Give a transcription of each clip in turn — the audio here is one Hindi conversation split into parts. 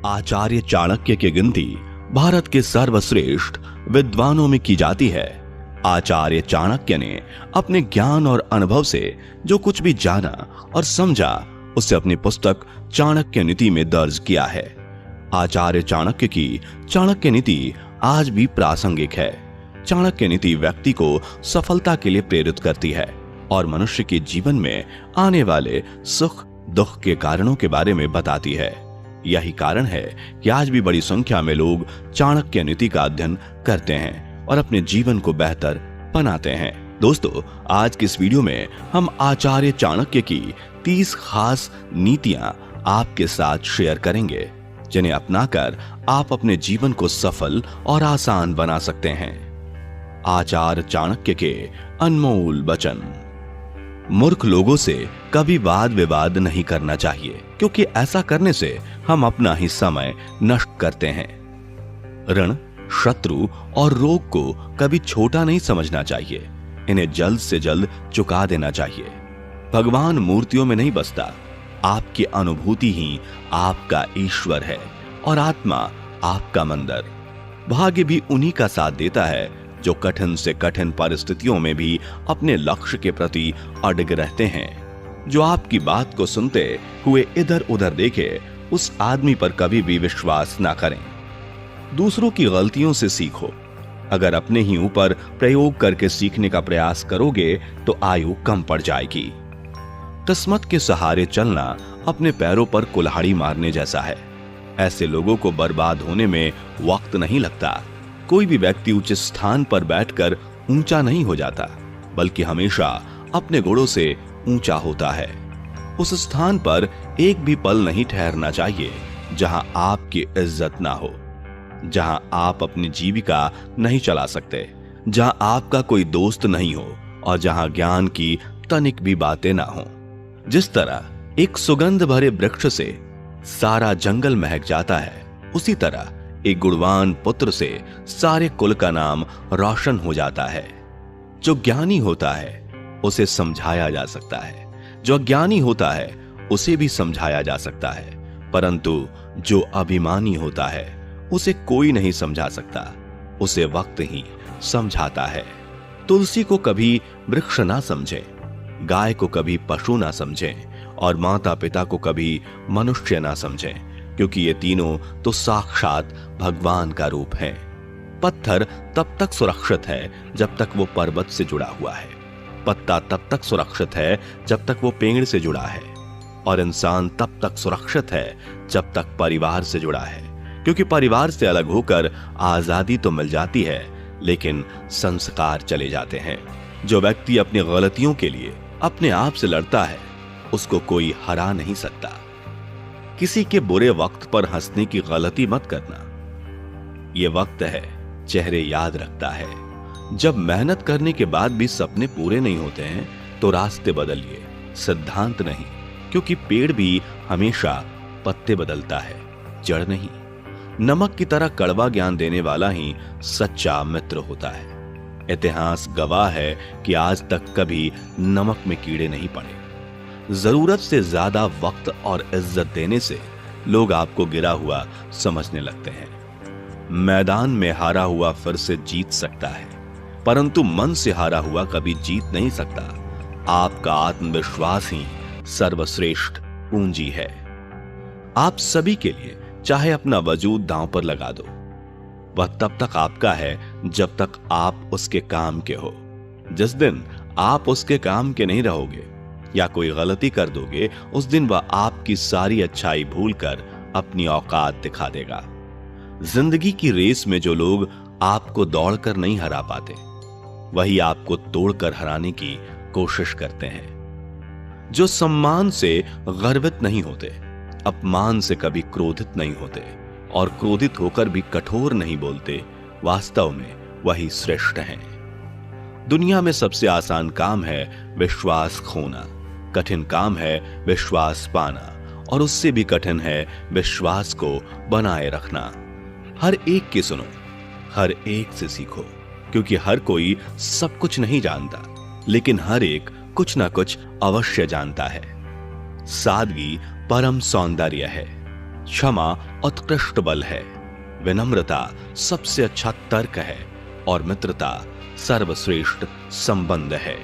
आचार्य चाणक्य की गिनती भारत के सर्वश्रेष्ठ विद्वानों में की जाती है। आचार्य चाणक्य ने अपने ज्ञान और अनुभव से जो कुछ भी जाना और समझा उसे अपनी पुस्तक चाणक्य नीति में दर्ज किया है। आचार्य चाणक्य की चाणक्य नीति आज भी प्रासंगिक है। चाणक्य नीति व्यक्ति को सफलता के लिए प्रेरित करती है और मनुष्य के जीवन में आने वाले सुख दुख के कारणों के बारे में बताती है। यही कारण है कि आज भी बड़ी संख्या में लोग चाणक्य नीति का अध्ययन करते हैं और अपने जीवन को बेहतर बनाते हैं। दोस्तों, आज की इस वीडियो में हम आचार्य चाणक्य की 30 खास नीतियां आपके साथ शेयर करेंगे, जिन्हें अपनाकर आप अपने जीवन को सफल और आसान बना सकते हैं। आचार्य चाणक्य के अनमोल वचन। मूर्ख लोगों से कभी वाद विवाद नहीं करना चाहिए, क्योंकि ऐसा करने से हम अपना ही समय नष्ट करते हैं। ऋण, शत्रु और रोग को कभी छोटा नहीं समझना चाहिए, इन्हें जल्द से जल्द चुका देना चाहिए। भगवान मूर्तियों में नहीं बसता, आपकी अनुभूति ही आपका ईश्वर है और आत्मा आपका मंदिर। भाग्य भी उन्हीं का साथ देता है जो कठिन से कठिन परिस्थितियों में भी अपने लक्ष्य के प्रति अडिग रहते हैं। जो आपकी बात को सुनते हुए इधर उधर देखे, उस आदमी पर कभी भी विश्वास ना करें। दूसरों की गलतियों से सीखो। अगर अपने ही ऊपर प्रयोग करके सीखने का प्रयास करोगे तो आयु कम पड़ जाएगी। किस्मत के सहारे चलना अपने पैरों पर कुल्हाड़ी मारने जैसा है। ऐसे लोगों को बर्बाद होने में वक्त नहीं लगता। कोई भी व्यक्ति उच्च स्थान पर बैठकर ऊंचा नहीं हो जाता, बल्कि हमेशा अपने गुणों से ऊंचा होता है। उस स्थान पर एक भी पल नहीं ठहरना चाहिए जहां आपकी इज्जत ना हो, जहां आप अपनी जीविका नहीं चला सकते, जहां आपका कोई दोस्त नहीं हो और जहां ज्ञान की तनिक भी बातें ना हो। जिस तरह एक सुगंध भरे वृक्ष से सारा जंगल महक जाता है, उसी तरह एक गुणवान पुत्र से सारे कुल का नाम रोशन हो जाता है। जो ज्ञानी होता है उसे समझाया जा सकता है, जो अज्ञानी होता है उसे भी समझाया जा सकता है, परंतु जो अभिमानी होता है उसे कोई नहीं समझा सकता, उसे वक्त ही समझाता है। तुलसी को कभी वृक्ष ना समझें, गाय को कभी पशु ना समझें और माता पिता को कभी मनुष्य ना समझें, क्योंकि ये तीनों तो साक्षात भगवान का रूप है। पत्थर तब तक सुरक्षित है जब तक वो पर्वत से जुड़ा हुआ है, पत्ता तब तक सुरक्षित है जब तक वो पेड़ से जुड़ा है, और इंसान तब तक सुरक्षित है जब तक परिवार से जुड़ा है। क्योंकि परिवार से अलग होकर आजादी तो मिल जाती है, लेकिन संस्कार चले जाते हैं। जो व्यक्ति अपनी गलतियों के लिए अपने आप से लड़ता है, उसको कोई हरा नहीं सकता। किसी के बुरे वक्त पर हंसने की गलती मत करना। यह वक्त है चेहरे याद रखता है। जब मेहनत करने के बाद भी सपने पूरे नहीं होते हैं तो रास्ते बदलिए, सिद्धांत नहीं, क्योंकि पेड़ भी हमेशा पत्ते बदलता है, जड़ नहीं। नमक की तरह कड़वा ज्ञान देने वाला ही सच्चा मित्र होता है। इतिहास गवाह है कि आज तक कभी नमक में कीड़े नहीं पड़े। जरूरत से ज्यादा वक्त और इज्जत देने से लोग आपको गिरा हुआ समझने लगते हैं। मैदान में हारा हुआ फिर से जीत सकता है, परंतु मन से हारा हुआ कभी जीत नहीं सकता। आपका आत्मविश्वास ही सर्वश्रेष्ठ पूंजी है। आप सभी के लिए चाहे अपना वजूद दांव पर लगा दो, वह तब तक आपका है जब तक आप उसके काम के हो। जिस दिन आप उसके काम के नहीं रहोगे या कोई गलती कर दोगे, उस दिन वह आपकी सारी अच्छाई भूलकर अपनी औकात दिखा देगा। जिंदगी की रेस में जो लोग आपको दौड़कर नहीं हरा पाते, वही आपको तोड़कर हराने की कोशिश करते हैं। जो सम्मान से गर्वित नहीं होते, अपमान से कभी क्रोधित नहीं होते और क्रोधित होकर भी कठोर नहीं बोलते, वास्तव में वही श्रेष्ठ हैं। दुनिया में सबसे आसान काम है विश्वास खोना, कठिन काम है विश्वास पाना, और उससे भी कठिन है विश्वास को बनाए रखना। हर एक की सुनो, हर एक से सीखो, क्योंकि हर कोई सब कुछ नहीं जानता, लेकिन हर एक कुछ ना कुछ अवश्य जानता है। सादगी परम सौंदर्य है। क्षमा उत्कृष्ट बल है, विनम्रता सबसे अच्छा तर्क है और मित्रता सर्वश्रेष्ठ संबंध है।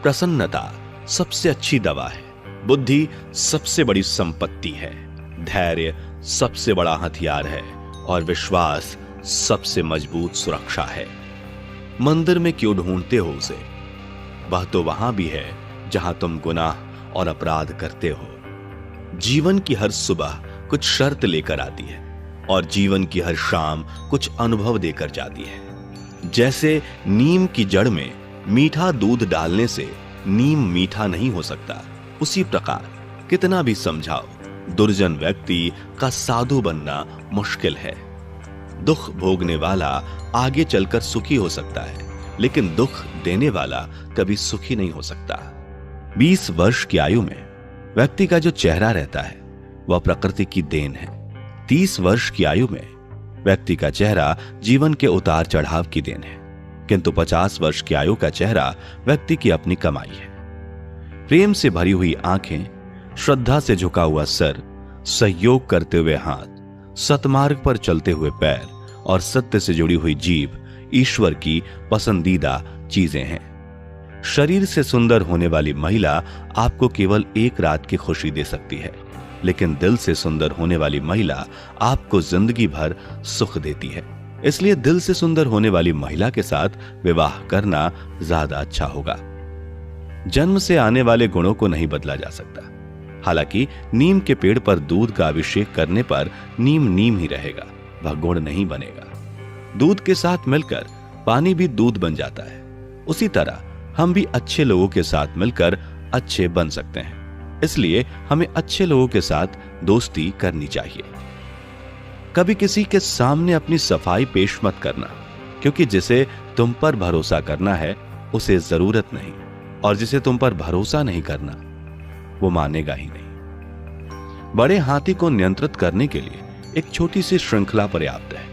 प्रसन्नता सबसे अच्छी दवा है, बुद्धि सबसे बड़ी संपत्ति है, धैर्य सबसे बड़ा हथियार है और विश्वास सबसे मजबूत सुरक्षा है। मंदिर में क्यों ढूंढते हो उसे? वह तो वहां भी है जहां तुम गुनाह और अपराध करते हो। जीवन की हर सुबह कुछ शर्त लेकर आती है और जीवन की हर शाम कुछ अनुभव देकर जाती है। जैसे नीम की जड़ में मीठा दूध डालने से नीम मीठा नहीं हो सकता, उसी प्रकार कितना भी समझाओ, दुर्जन व्यक्ति का साधु बनना मुश्किल है। दुख भोगने वाला आगे चलकर सुखी हो सकता है, लेकिन दुख देने वाला कभी सुखी नहीं हो सकता। 20 वर्ष की आयु में व्यक्ति का जो चेहरा रहता है वह प्रकृति की देन है। 30 वर्ष की आयु में व्यक्ति का चेहरा जीवन के उतार चढ़ाव की देन है, किंतु 50 वर्ष की आयु का चेहरा व्यक्ति की अपनी कमाई है। प्रेम से भरी हुई आंखें, श्रद्धा से झुका हुआ सर, सहयोग करते हुए हाथ, सतमार्ग पर चलते हुए पैर और सत्य से जुड़ी हुई जीभ ईश्वर की पसंदीदा चीजें हैं। शरीर से सुंदर होने वाली महिला आपको केवल एक रात की खुशी दे सकती है, लेकिन दिल से सुंदर होने वाली महिला आपको जिंदगी भर सुख देती है। इसलिए दिल से सुंदर होने वाली महिला के साथ विवाह करना ज्यादा अच्छा होगा। जन्म से आने वाले गुणों को नहीं बदला जा सकता। हालांकि नीम के पेड़ पर दूध का अभिषेक करने पर नीम नीम ही रहेगा, वह गुण नहीं बनेगा। दूध के साथ मिलकर पानी भी दूध बन जाता है। उसी तरह हम भी अच्छे लोगों के साथ मिलकर अच्छे बन सकते हैं। इसलिए हमें अच्छे लोगों के साथ दोस्ती करनी चाहिए। कभी किसी के सामने अपनी सफाई पेश मत करना, क्योंकि जिसे तुम पर भरोसा करना है उसे जरूरत नहीं, और जिसे तुम पर भरोसा नहीं करना वो मानेगा ही नहीं। बड़े हाथी को नियंत्रित करने के लिए एक छोटी सी श्रृंखला पर्याप्त है।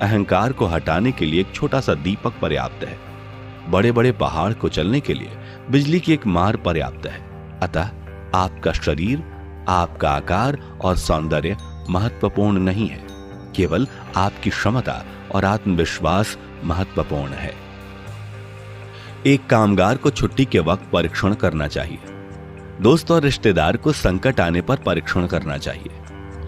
अहंकार को हटाने के लिए एक छोटा सा दीपक पर्याप्त है। बड़े बड़े पहाड़ को चलने के लिए बिजली की एक मार पर्याप्त है। अतः आपका शरीर, आपका आकार और सौंदर्य महत्वपूर्ण नहीं है, केवल आपकी क्षमता और आत्मविश्वास महत्वपूर्ण है। एक कामगार को छुट्टी के वक्त परीक्षण करना चाहिए। दोस्त और रिश्तेदार को संकट आने पर परीक्षण करना चाहिए,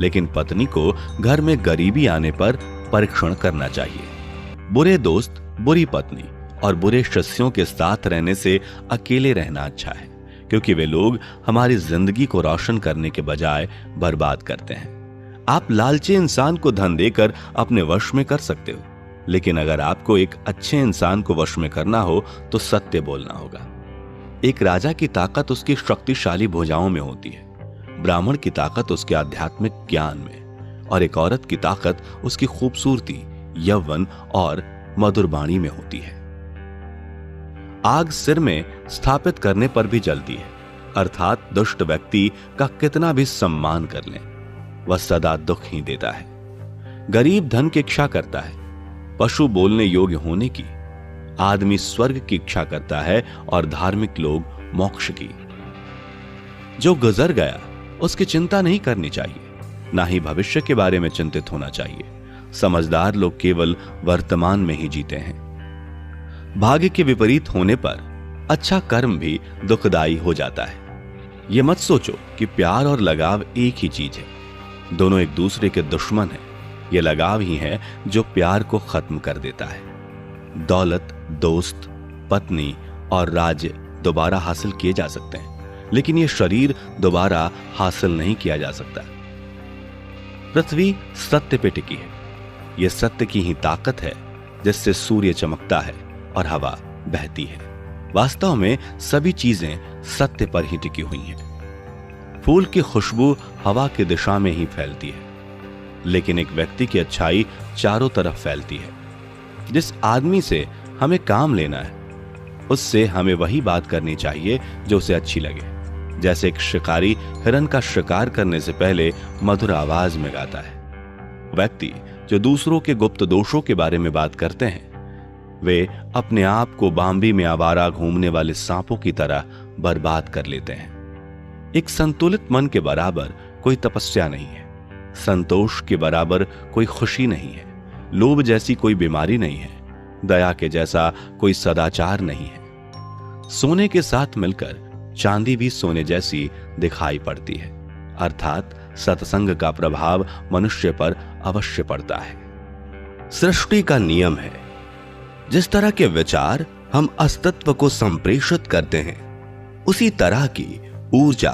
लेकिन पत्नी को घर में गरीबी आने पर परीक्षण करना चाहिए। बुरे दोस्त, बुरी पत्नी और बुरे शिष्यों के साथ रहने से अकेले रहना अच्छा है, क्योंकि वे लोग हमारी जिंदगी को रोशन करने के बजाय बर्बाद करते हैं। आप लालची इंसान को धन देकर अपने वश में कर सकते हो, लेकिन अगर आपको एक अच्छे इंसान को वश में करना हो तो सत्य बोलना होगा। एक राजा की ताकत उसकी शक्तिशाली भुजाओं में होती है, ब्राह्मण की ताकत उसके आध्यात्मिक ज्ञान में, और एक औरत की ताकत उसकी खूबसूरती, यौवन और मधुर वाणी में होती है। आग सिर में स्थापित करने पर भी जलती है, अर्थात दुष्ट व्यक्ति का कितना भी सम्मान कर लें, वह सदा दुख ही देता है। गरीब धन की इच्छा करता है, पशु बोलने योग्य होने की। आदमी स्वर्ग की इच्छा करता है और धार्मिक लोग मोक्ष की। जो गुजर गया उसकी चिंता नहीं करनी चाहिए, ना ही भविष्य के बारे में चिंतित होना चाहिए। समझदार लोग केवल वर्तमान में ही जीते हैं। भाग्य के विपरीत होने पर अच्छा कर्म भी दुखदायी हो जाता है। यह मत सोचो कि प्यार और लगाव एक ही चीज है, दोनों एक दूसरे के दुश्मन हैं। यह लगाव ही है जो प्यार को खत्म कर देता है। दौलत, दोस्त, पत्नी और राज्य दोबारा हासिल किए जा सकते हैं, लेकिन यह शरीर दोबारा हासिल नहीं किया जा सकता। पृथ्वी सत्य पे टिकी है। यह सत्य की ही ताकत है जिससे सूर्य चमकता है और हवा बहती है। वास्तव में सभी चीजें सत्य पर ही टिकी हुई हैं। फूल की खुशबू हवा की दिशा में ही फैलती है, लेकिन एक व्यक्ति की अच्छाई चारों तरफ फैलती है। जिस आदमी से हमें काम लेना है उससे हमें वही बात करनी चाहिए जो उसे अच्छी लगे। जैसे एक शिकारी हिरन का शिकार करने से पहले मधुर आवाज में गाता है। व्यक्ति जो दूसरों के गुप्त दोषों के बारे में बात करते हैं वे अपने आप को बाम्बी में आवारा घूमने वाले सांपों की तरह बर्बाद कर लेते हैं। एक संतुलित मन के बराबर कोई तपस्या नहीं है। संतोष के बराबर कोई खुशी नहीं है, लोभ जैसी कोई बीमारी नहीं है, दया के जैसा कोई सदाचार नहीं है। सोने के साथ मिलकर चांदी भी सोने जैसी दिखाई पड़ती है, अर्थात सत्संग का प्रभाव मनुष्य पर अवश्य पड़ता है। सृष्टि का नियम है, जिस तरह के विचार हम अस्तित्व को संप्रेषित करते हैं, उसी तरह की ऊर्जा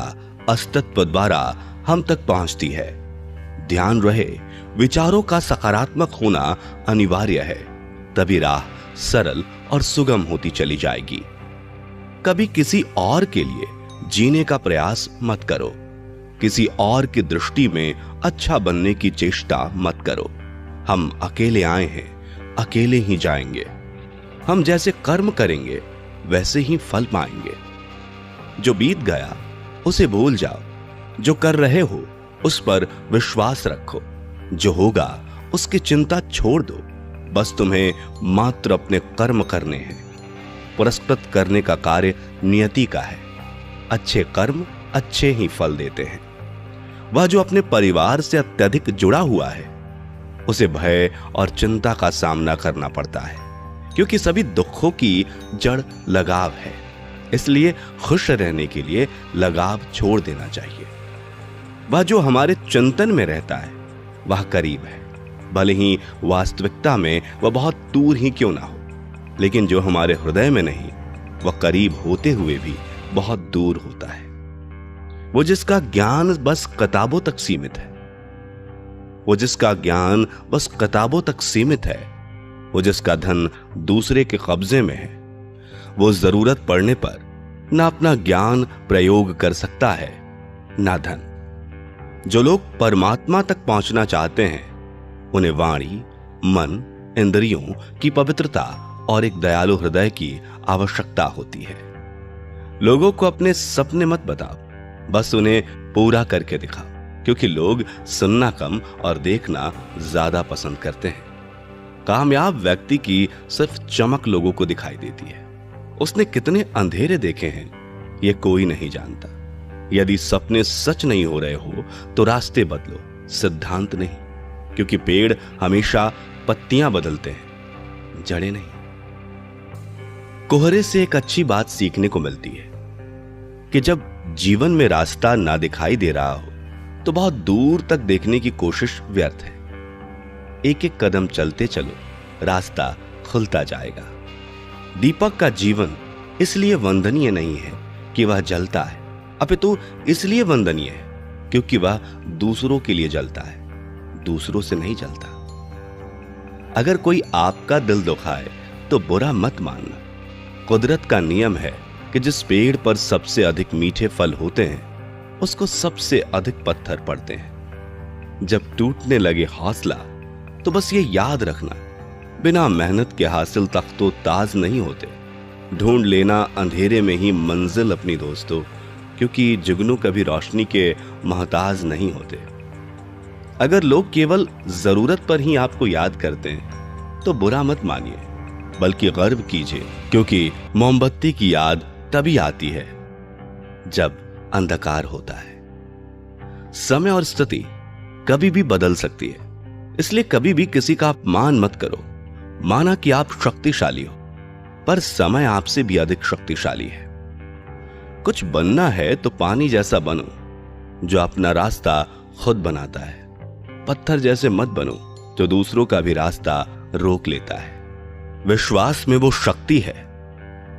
अस्तित्व द्वारा हम तक पहुंचती है। ध्यान रहे, विचारों का सकारात्मक होना अनिवार्य है, तभी राह सरल और सुगम होती चली जाएगी। कभी किसी और के लिए जीने का प्रयास मत करो, किसी और की दृष्टि में अच्छा बनने की चेष्टा मत करो। हम अकेले आए हैं, अकेले ही जाएंगे। हम जैसे कर्म करेंगे वैसे ही फल पाएंगे। जो बीत गया उसे भूल जाओ, जो कर रहे हो उस पर विश्वास रखो, जो होगा उसकी चिंता छोड़ दो। बस तुम्हें मात्र अपने कर्म करने हैं। पुरस्कृत करने का कार्य नियति का है। अच्छे कर्म अच्छे ही फल देते हैं। वह जो अपने परिवार से अत्यधिक जुड़ा हुआ है, उसे भय और चिंता का सामना करना पड़ता है, क्योंकि सभी दुखों की जड़ लगाव है। इसलिए खुश रहने के लिए लगाव छोड़ देना चाहिए। वह जो हमारे चिंतन में रहता है वह करीब है, भले ही वास्तविकता में वह बहुत दूर ही क्यों ना हो, लेकिन जो हमारे हृदय में नहीं, वह करीब होते हुए भी बहुत दूर होता है। वो जिसका ज्ञान बस किताबों तक सीमित है, वो जिसका ज्ञान बस किताबों तक सीमित है, वो जिसका धन दूसरे के कब्जे में है, वो जरूरत पड़ने पर ना अपना ज्ञान प्रयोग कर सकता है, ना धन। जो लोग परमात्मा तक पहुंचना चाहते हैं, उन्हें वाणी, मन, इंद्रियों की पवित्रता और एक दयालु हृदय की आवश्यकता होती है। लोगों को अपने सपने मत बताओ, बस उन्हें पूरा करके दिखाओ, क्योंकि लोग सुनना कम और देखना ज्यादा पसंद करते हैं। कामयाब व्यक्ति की सिर्फ चमक लोगों को दिखाई देती है। उसने कितने अंधेरे देखे हैं ये कोई नहीं जानता। यदि सपने सच नहीं हो रहे हो तो रास्ते बदलो, सिद्धांत नहीं, क्योंकि पेड़ हमेशा पत्तियां बदलते हैं, जड़ें नहीं। कोहरे से एक अच्छी बात सीखने को मिलती है कि जब जीवन में रास्ता ना दिखाई दे रहा हो तो बहुत दूर तक देखने की कोशिश व्यर्थ है। एक एक कदम चलते चलो, रास्ता खुलता जाएगा। दीपक का जीवन इसलिए वंदनीय नहीं है कि वह जलता है, अपितु इसलिए वंदनीय है क्योंकि वह दूसरों के लिए जलता है, दूसरों से नहीं जलता। अगर कोई आपका दिल दुखाए तो बुरा मत मानना। कुदरत का नियम है कि जिस पेड़ पर सबसे अधिक मीठे फल होते हैं उसको सबसे अधिक पत्थर पड़ते हैं। जब टूटने लगे हौसला तो बस ये याद रखना, बिना मेहनत के हासिल तख्तो ताज नहीं होते। ढूंढ लेना अंधेरे में ही मंजिल अपनी दोस्तों, क्योंकि जुगनू कभी रोशनी के मोहताज नहीं होते। अगर लोग केवल जरूरत पर ही आपको याद करते हैं तो बुरा मत मानिए, बल्कि गर्व कीजिए, क्योंकि मोमबत्ती की याद तभी आती है जब अंधकार होता है। समय और स्थिति कभी भी बदल सकती है, इसलिए कभी भी किसी का अपमान मत करो। माना कि आप शक्तिशाली हो, पर समय आपसे भी अधिक शक्तिशाली है। कुछ बनना है तो पानी जैसा बनो, जो अपना रास्ता खुद बनाता है। पत्थर जैसे मत बनो जो दूसरों का भी रास्ता रोक लेता है। विश्वास में वो शक्ति है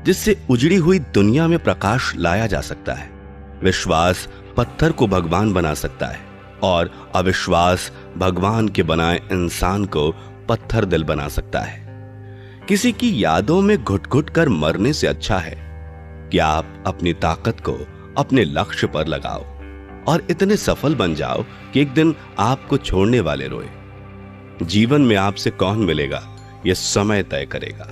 जिससे उजड़ी हुई दुनिया में प्रकाश लाया जा सकता है। विश्वास पत्थर को भगवान बना सकता है और अविश्वास भगवान के बनाए इंसान को पत्थर दिल बना सकता है। किसी की यादों में घुट घुट कर मरने से अच्छा है कि आप अपनी ताकत को अपने लक्ष्य पर लगाओ और इतने सफल बन जाओ कि एक दिन आपको छोड़ने वाले रोए। जीवन में आपसे कौन मिलेगा यह समय तय करेगा।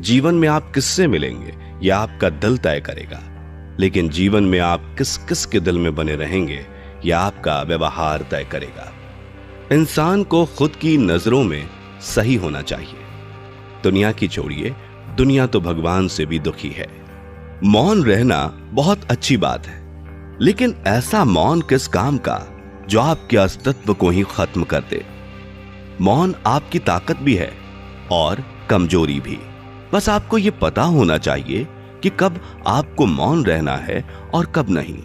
जीवन में आप किससे मिलेंगे यह आपका दिल तय करेगा। लेकिन जीवन में आप किस किस के दिल में बने रहेंगे यह आपका व्यवहार तय करेगा। इंसान को खुद की नजरों में सही होना चाहिए। दुनिया की छोड़िए, दुनिया तो भगवान से भी दुखी है। मौन रहना बहुत अच्छी बात है, लेकिन ऐसा मौन किस काम का जो आपके अस्तित्व को ही खत्म कर दे। मौन आपकी ताकत भी है और कमजोरी भी। बस आपको यह पता होना चाहिए कि कब आपको मौन रहना है और कब नहीं।